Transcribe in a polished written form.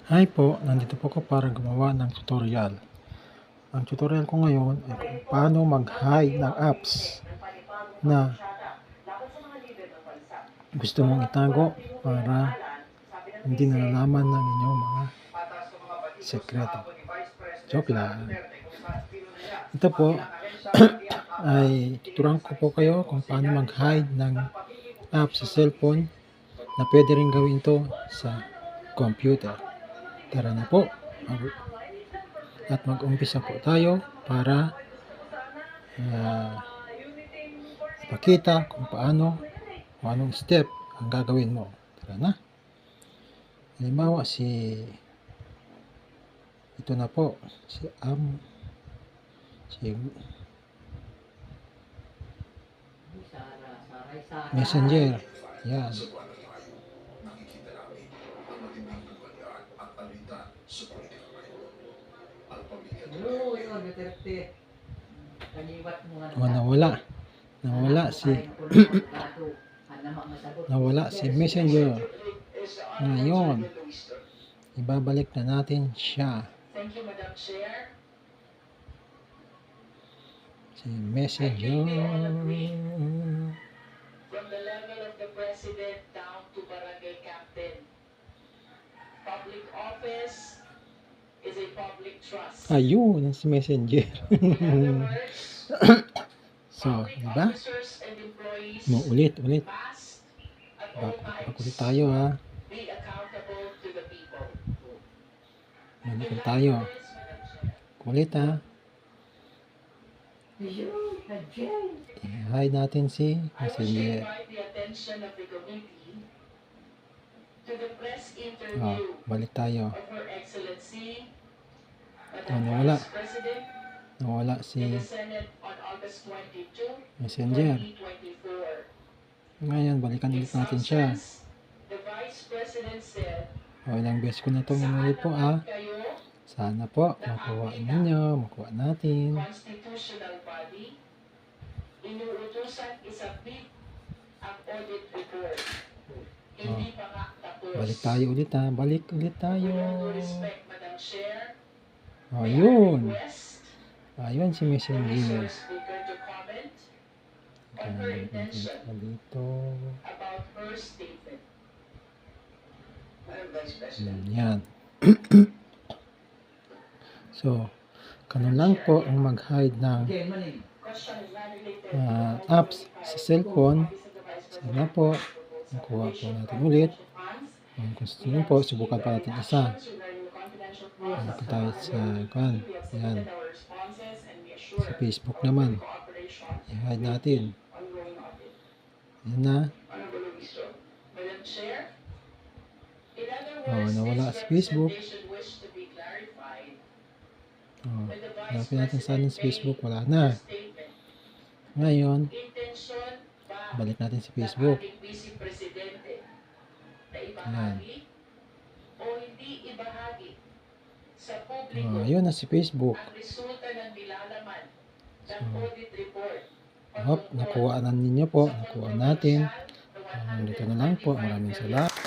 Hi po, nandito po ako para gumawa ng tutorial. Ang tutorial ko ngayon ay kung paano mag-hide ng apps na gusto mong itago para hindi nalalaman ng inyong mga sekreto. Joke lang. Ito po ay tuturuan ko po kayo kung paano mag-hide ng apps sa cellphone na pwede rin gawin to sa computer. Tara na po. At mag-umpisa po tayo para ipakita kung anong step ang gagawin mo. Tara na. Halimbawa ito na po si Messenger. Yan. Nawala si Messenger. Ngayon, ibabalik na natin siya. Si Messenger. From the level of the president down to barangay captain. Public office is a public trust. Ayun, si Messenger. In other words, So, public diba? officers and employees Ulit. must at all Bakulit times tayo ha. be accountable to the people. Balikan tayo. Kulit ha. I-hide natin si I wish to Messenger. invite the attention of the committee to the press interview Balik tayo. of Her Excellency nawala. Vice President Nawala in si the Senate on August 22, Messenger. 2024. Ngayon, balikan In ulit natin siya. substance, the Vice President said, Ilang beses ko na itong inulit po "Saan naman kayo, Sana po, makuha natin. constitutional body, inuutusan isubmit ang audit report. Hindi pa nga tapos. Balik tayo ulit ha. Balik ulit tayo. With all due respect, Madam Chair, Ayun. request Ayun si the Messenger. resource speaker to comment on her intention Dito. about her statement. Madam Vice President. Yan. So, ganun lang po ang mag-hide ng apps sa cellphone. Sana po, nakuha po natin ulit. Kung gusto nyo po, subukan pa natin isa. Ano po tayo sa yan. Sa Facebook naman. I-hide natin. Yan na. Nawala sa Facebook. Hanapin natin saan sa Facebook. Wala na. Ngayon, balik natin sa Facebook. Ayun na si Facebook. Nakuha na ninyo po. Nakuha natin. Dito na lang po. Maraming salamat.